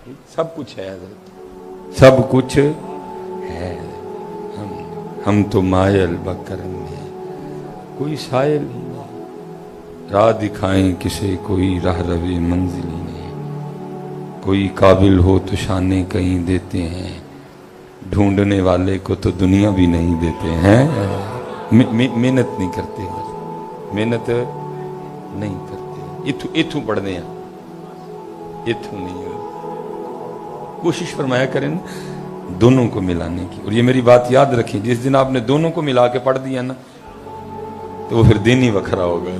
سب کچھ ہے حضرت، سب کچھ ہے، ہم تو مائل بکرم ہیں، کوئی سائل ہی نہیں، راہ دکھائیں کسے کوئی راہ روی منزلی نہیں، کوئی قابل ہو تو شانے کہیں دیتے ہیں، ڈھونڈنے والے کو تو دنیا بھی نہیں دیتے ہیں۔ محنت نہیں کرتے، محنت نہیں کرتے، اتھوں پڑھنے ہیں، اتھوں نہیں ہے۔ کوشش فرمایا کریں دونوں کو ملانے کی، اور یہ میری بات یاد رکھیں، جس دن آپ نے دونوں کو ملا کے پڑھ دیا نا تو وہ پھر دن ہی وکھرا ہوگا۔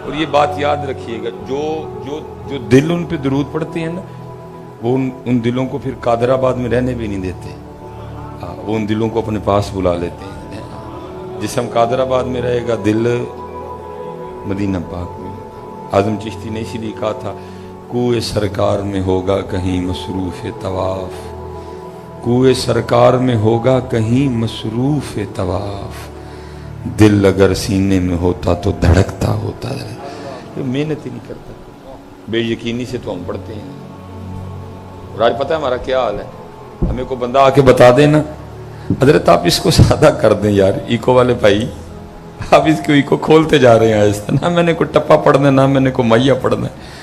اور یہ بات یاد رکھیے گا، جو دل ان پہ درود پڑھتے ہیں نا، وہ ان دلوں کو پھر قادر آباد میں رہنے بھی نہیں دیتے، وہ ان دلوں کو اپنے پاس بلا لیتے ہیں۔ جسم قادر آباد میں رہے گا، دل مدینہ پاک میں۔ اعظم چشتی نے اسی لیے کہا تھا، کوئے سرکار میں ہوگا کہیں مصروف طواف، کوئے سرکار میں ہوگا کہیں مصروف طواف، دل اگر سینے میں ہوتا تو دھڑکتا ہوتا ہے۔ یہ محنت ہی نہیں کرتا، بے یقینی سے تو ہم پڑھتے ہیں۔ اور آج پتہ ہے ہمارا کیا حال ہے، ہمیں کو بندہ آ کے بتا دے نا، حضرت آپ اس کو سادہ کر دیں یار، ایکو والے بھائی آپ اس کو ایکو کھولتے جا رہے ہیں آہستہ، نہ میں نے کو ٹپا پڑھنا ہے، نہ میں نے کو میہ پڑھنا ہے۔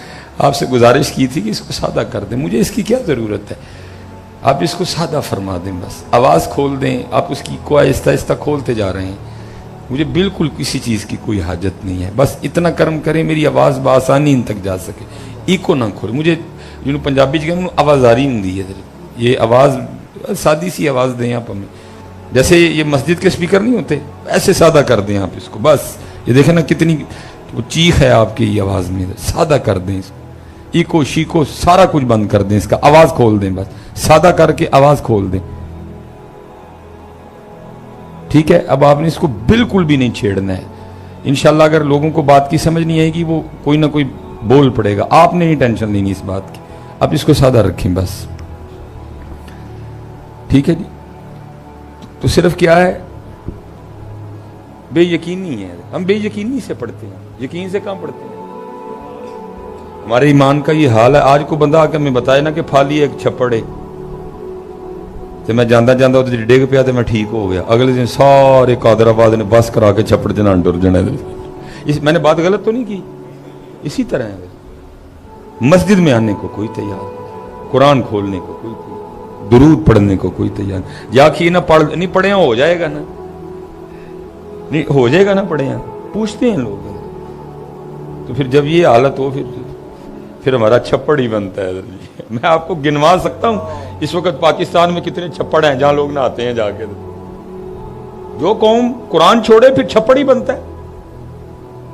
آپ سے گزارش کی تھی کہ اس کو سادہ کر دیں، مجھے اس کی کیا ضرورت ہے، آپ اس کو سادہ فرما دیں، بس آواز کھول دیں، آپ اس کی کو آہستہ آہستہ کھولتے جا رہے ہیں، مجھے بالکل کسی چیز کی کوئی حاجت نہیں ہے، بس اتنا کرم کریں میری آواز بآسانی ان تک جا سکے، ایکو نہ کھولے۔ مجھے جنہوں پنجابی کہتے ہیں آواز آ رہی ہوں ہے، یہ آواز سادی سی آواز دیں آپ ہمیں، جیسے یہ مسجد کے سپیکر نہیں ہوتے ایسے سادہ کر دیں آپ اس کو، بس یہ دیکھیں نا کتنی چیخ ہے آپ کی یہ آواز میں، سادہ کر دیں اس کو، ایکو شیکو سارا کچھ بند کر دیں، اس کا آواز کھول دیں، بس سادہ کر کے آواز کھول دیں، ٹھیک ہے۔ اب آپ نے اس کو بالکل بھی نہیں چھیڑنا ہے، انشاءاللہ اگر لوگوں کو بات کی سمجھ نہیں آئے گی وہ کوئی نہ کوئی بول پڑے گا، آپ نے نہیں ٹینشن لینی اس بات کی، آپ اس کو سادہ رکھیں بس، ٹھیک ہے جی۔ تو صرف کیا ہے، بے یقینی ہے، ہم بے یقینی سے پڑھتے ہیں، یقین سے کہاں پڑھتے ہیں۔ ہمارے ایمان کا یہ حال ہے، آج کو بندہ آ کے ہمیں بتائے نا کہ پھالی ایک چھپڑ ہے، تو میں جاندہ جاندہ ادھر ڈگ پیا تو میں ٹھیک ہو گیا، اگلے دن سارے قادر آباد نے بس کرا کے چھپڑ جنان ڈر جانا۔ میں نے بات غلط تو نہیں کی، اسی طرح ہے، مسجد میں آنے کو کوئی تیار نہیں، قرآن کھولنے کو کوئی تیار، درود پڑھنے کو کوئی تیار نہیں، یا کہ نہ پڑھ نہیں پڑھے ہو جائے گا نا، نہیں ہو جائے گا نا پڑھے ہیں، پوچھتے ہیں لوگ، تو پھر جب یہ حالت ہو پھر ہمارا چھپڑ ہی بنتا ہے۔ میں آپ کو گنوا سکتا ہوں اس وقت پاکستان میں کتنے چھپڑ ہیں جہاں لوگ نہاتے ہیں جا کے، جو قوم قرآن چھوڑے پھر چھپڑ ہی بنتا ہے،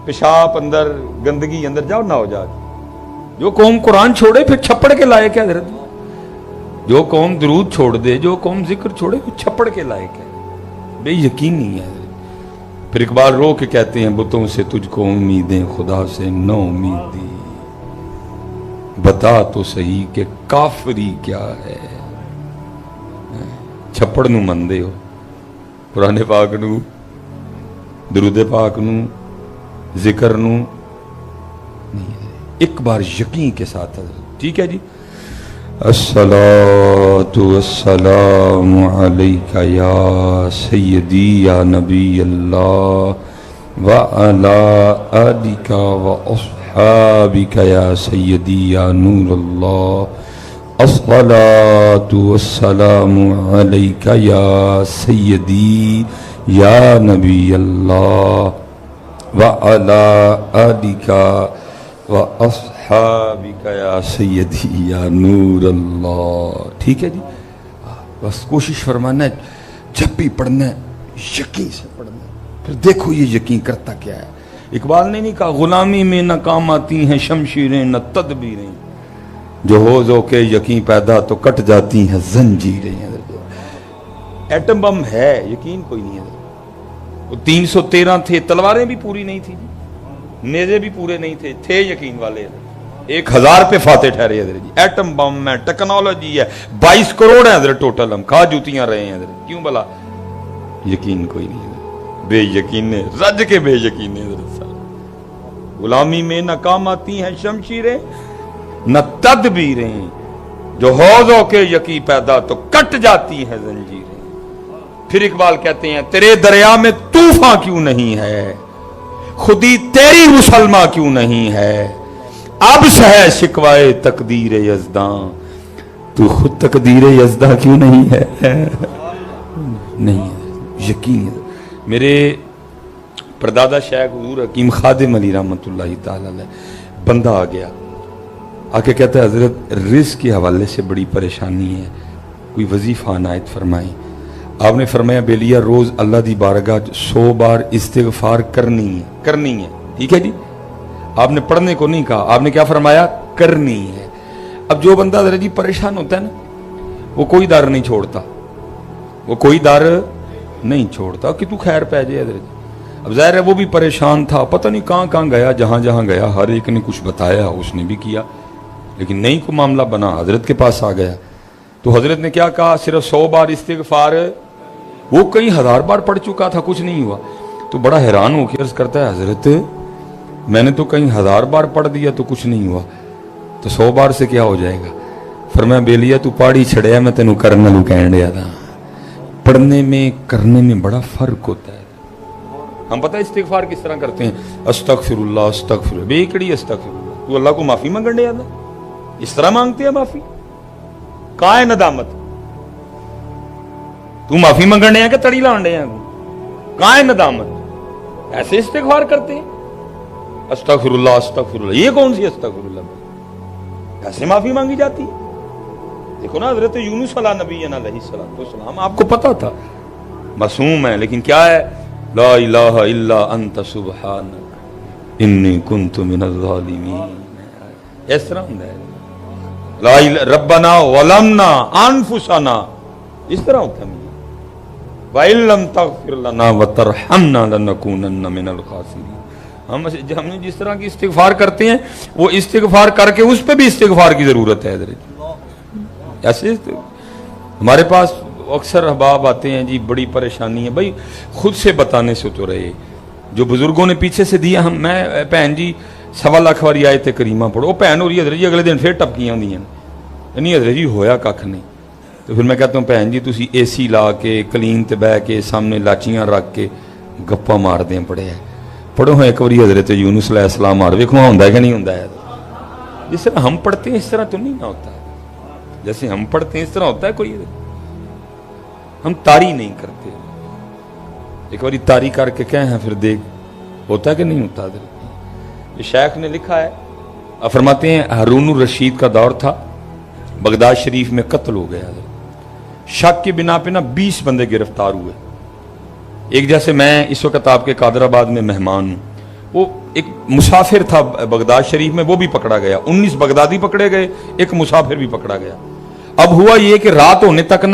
پیشاب اندر، گندگی اندر، جاؤ نہ ہو جا کے، جو قوم قرآن چھوڑے پھر چھپڑ کے لائق ہے حضرت، جو قوم درود چھوڑ دے، جو قوم ذکر چھوڑے وہ چھپڑ کے لائق ہے، بے یقین نہیں ہے۔ پھر اقبال رو کے کہتے ہیں، بتوں سے تجھ کو امیدیں خدا سے نو امیدی، بتا تو صحیح کہ کافری کیا ہے۔ چھپڑ نو مندے ہو، قرآن پاک نو، درود پاک نو، ذکر نو نہیں، ایک بار یقین کے ساتھ حضرت، ٹھیک ہے جی۔ الصلاۃ والسلام علیک یا سیدی یا نبی اللہ وعلی آلک واصحابک یا سیدی یا نور اللہ، الصلاۃ والسلام علیک یا سیدی یا نبی اللہ وعلی آلک واصحابک یا سیدی یا نور اللہ، ٹھیک ہے جی۔ بس کوشش فرمانا ہے جب بھی پڑھنا ہے یقین سے پڑھنا ہے، پھر دیکھو یہ یقین کرتا کیا ہے۔ اقبال نے نہیں کہا غلامی میں نہ کام آتی ہیں شمشیریں نہ تدبیریں، جو ہو کے یقین پیدا تو کٹ جاتی ہیں زنجیریں۔ ایٹم بم ہے، یقین کوئی نہیں ہے، وہ 313 تھے، تلواریں بھی پوری نہیں تھی، نیزے بھی پورے نہیں تھے یقین والے، 1000 پہ فاتح ٹھہرے حضرت جی۔ ایٹم بم ہے، ٹیکنالوجی ہے، 22 کروڑ ہیں حضرت ٹوٹل، ہم کھا جوتیاں رہے ہیں حضرت، کیوں بلا یقین کوئی نہیں حضرت، بے یقین رج کے بے یقین حضرت صاحب۔ غلامی میں نہ کام آتی ہیں شمشیریں نہ تدبیریں، جو حوضوں کے یقی پیدا تو کٹ جاتی ہیں زنجیریں. پھر اقبال کہتے ہیں تیرے دریا میں طوفان کیوں نہیں ہے, خودی تیری مسلمہ کیوں نہیں ہے, اب سہ شکوائے تقدیر یزداں, تو خود تقدیر یزداں کیوں نہیں ہے. نہیں ہے, یقین ہے. میرے پردادا شیخ حضور حکیم خادم علی رحمۃ اللہ تعالی علیہ بندہ آ گیا, آ کے کہتا ہے حضرت رزق کے حوالے سے بڑی پریشانی ہے, کوئی وظیفہ عنایت فرمائیں. آپ نے فرمایا بیلیا روز اللہ دی بارگاہ 100 بار استغفار کرنی ہے. ٹھیک ہے جی, آپ نے پڑھنے کو نہیں کہا, آپ نے کیا فرمایا, کرنی ہے. اب جو بندہ ذرا جی پریشان ہوتا ہے نا, وہ کوئی در نہیں چھوڑتا, وہ کوئی در نہیں چھوڑتا کہ تو خیر پہ جائے حضرت. اب ظاہر ہے وہ بھی پریشان تھا, پتہ نہیں کہاں کہاں گیا, جہاں جہاں گیا ہر ایک نے کچھ بتایا, اس نے بھی کیا, لیکن نہیں کو معاملہ بنا, حضرت کے پاس آ گیا. تو حضرت نے کیا کہا, صرف 100 بار استغفار. وہ کئی 1000 بار پڑھ چکا تھا, کچھ نہیں ہوا. تو بڑا حیران ہو کے عرض کرتا ہے حضرت میں نے تو کہیں 1000 بار پڑھ دیا تو کچھ نہیں ہوا, تو 100 بار سے کیا ہو جائے گا. فرمایا بیلیا تو پاڑی چھڑیا, میں تینوں کرنے لوں کہن دیا تھا. پڑھنے میں کرنے میں بڑا فرق ہوتا ہے. ہم پتہ ہے استغفار کس طرح کرتے ہیں, استغفر اللہ استغفر اللہ, بے کڑی استغفر اللہ, تو اللہ کو معافی مانگنے دیا تھا, اس طرح مانگتے ہیں معافی. کہاں ہے ندامت, تو معافی منگنے ہیں کہ تڑی لانڈے ہیں, کہاں ہے ندامت. ایسے استغفار کرتے ہیں, استغفر اللہ استغفر اللہ, یہ کون سی استغفر اللہ, ایسے معافی مانگی جاتی ہے. دیکھو نا حضرت یونس علیہ نبی علیہ السلام, آپ کو پتا تھا معصوم ہے, لیکن کیا ہے, لا الہ الا انت سبحانک انی کنت من الظالمین. اس طرح ہوتا ہے, لا ربنا ظلمنا انفسنا, اس طرح ہوتا ہے. وَإِن لَمْ تَغْفِرْ لَنَا وَتَرْحَمْنَا لَنَكُونَنَّ مِنَ الْخَاسِرِينَ. ہم نے جس طرح کی استغفار کرتے ہیں, وہ استغفار کر کے اس پہ بھی استغفار کی ضرورت ہے. ایسے ہمارے پاس اکثر احباب آتے ہیں, جی بڑی پریشانی ہے. بھائی خود سے بتانے سے تو رہے, جو بزرگوں نے پیچھے سے دیا. ہم میں بہن جی 1.25 لاکھ واری آیت کریمہ پڑھو, وہ بہن ہو رہی ہے حضرت جی اگلے دن پھر ٹپکیاں ہوندیاں نہیں حضرت جی ہویا کھ نہیں. تو پھر میں کہتا ہوں بہن جی تسی اے سی لا کے کلین تے بہ کے سامنے لاچیاں رکھ کے گپا مار دیں پڑھے ہے, پڑھو ہاں ایک باری حضرت یونس علیہ السلام مار ویکھو ہوندا ہے کہ نہیں ہوندا ہے. جس طرح ہم پڑھتے ہیں اس طرح تو نہیں نہ ہوتا, جیسے ہم پڑھتے ہیں اس طرح ہوتا ہے کوئی. ہم تاری نہیں کرتے, ایک باری تاری کر کے کہیں ہیں پھر دیکھ ہوتا ہے کہ نہیں ہوتا. یہ شیخ نے لکھا ہے, فرماتے ہیں ہارون الرشید کا دور تھا, بغداد شریف میں قتل ہو گیا. شک کی بنا پہ 20 بندے گرفتار ہوئے. ایک جیسے میں اس وقت آپ کے قادر آباد میں مہمان ہوں, وہ ایک مسافر تھا بغداد شریف میں, وہ بھی پکڑا گیا. 19 بغدادی پکڑے گئے, ایک مسافر بھی پکڑا گیا. اب ہوا یہ کہ رات ہونے تک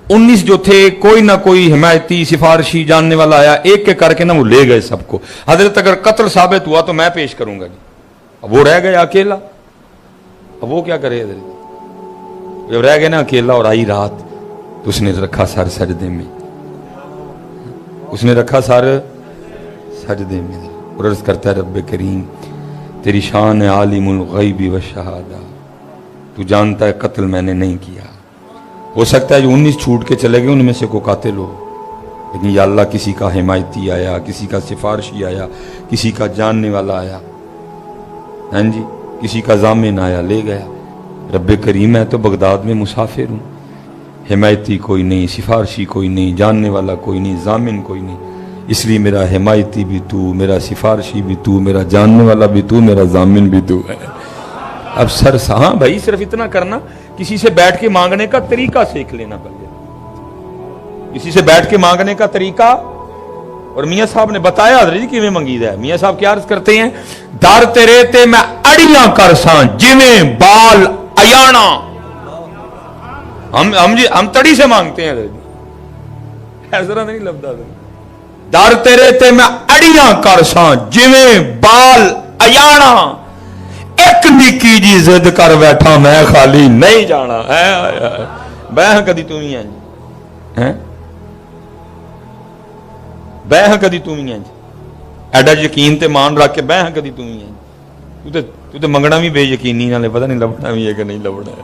19 جو تھے کوئی نہ کوئی حمایتی سفارشی جاننے والا آیا, ایک کے کر کے وہ لے گئے سب کو. حضرت اگر قتل ثابت ہوا تو میں پیش کروں گا جی. اب وہ رہ گیا اکیلا, اب وہ کیا کرے حضرت, جب رہ گئے اکیلا اور آئی رات, تو اس نے رکھا سر سجدے میں, اس نے رکھا سر سجدے میں, اور عرض کرتا ہے رب کریم تیری شان ہے عالم الغیب والشہادہ, تو جانتا ہے قتل میں نے نہیں کیا. ہو سکتا ہے جو 19 چھوٹ کے چلے گئے ان میں سے کوئی قاتل ہو, لیکن یا اللہ کسی کا حمایتی آیا, کسی کا سفارشی آیا, کسی کا جاننے والا آیا, ہاں جی کسی کا ضامن آیا, لے گیا. رب کریم ہے تو بغداد میں مسافر ہوں, حمایتی کوئی نہیں, سفارشی کوئی نہیں, جاننے والا کوئی نہیں, ضامن کوئی نہیں, اس لیے میرا حمایتی بھی تو, میرا سفارشی بھی تو, میرا جاننے والا بھی تو, میرا ضامن بھی تو ہے. اب سر ہاں بھائی صرف اتنا کرنا, کسی سے بیٹھ کے مانگنے کا طریقہ سیکھ لینا پہلے, کسی سے بیٹھ کے مانگنے کا طریقہ. اور میاں صاحب نے بتایا حضرت جی کیویں منگیدا ہے. میاں صاحب کیا عرض کرتے ہیں, در تیرے تے میں اڑیاں کرساں جویں بال ایانا. ہم تڑی سے مانگتے ہیں ایسا نہیں لفظ. در تیرے تے میں اڑیاں کرساں جویں بال ایانا, ایک نکی جی ضد کر بیٹھا میں خالی نہیں جانا. بہ کدی تم ہی ہیں, بہ کدی تم ہی ہیں, ایڈا یقین تے مان رکھ کے بہ کدی تم ہی ہیں. تو تے منگنا بھی بے یقینی نالے, پتہ نہیں لبنا بھی ہے کہ نہیں لبنا ہے.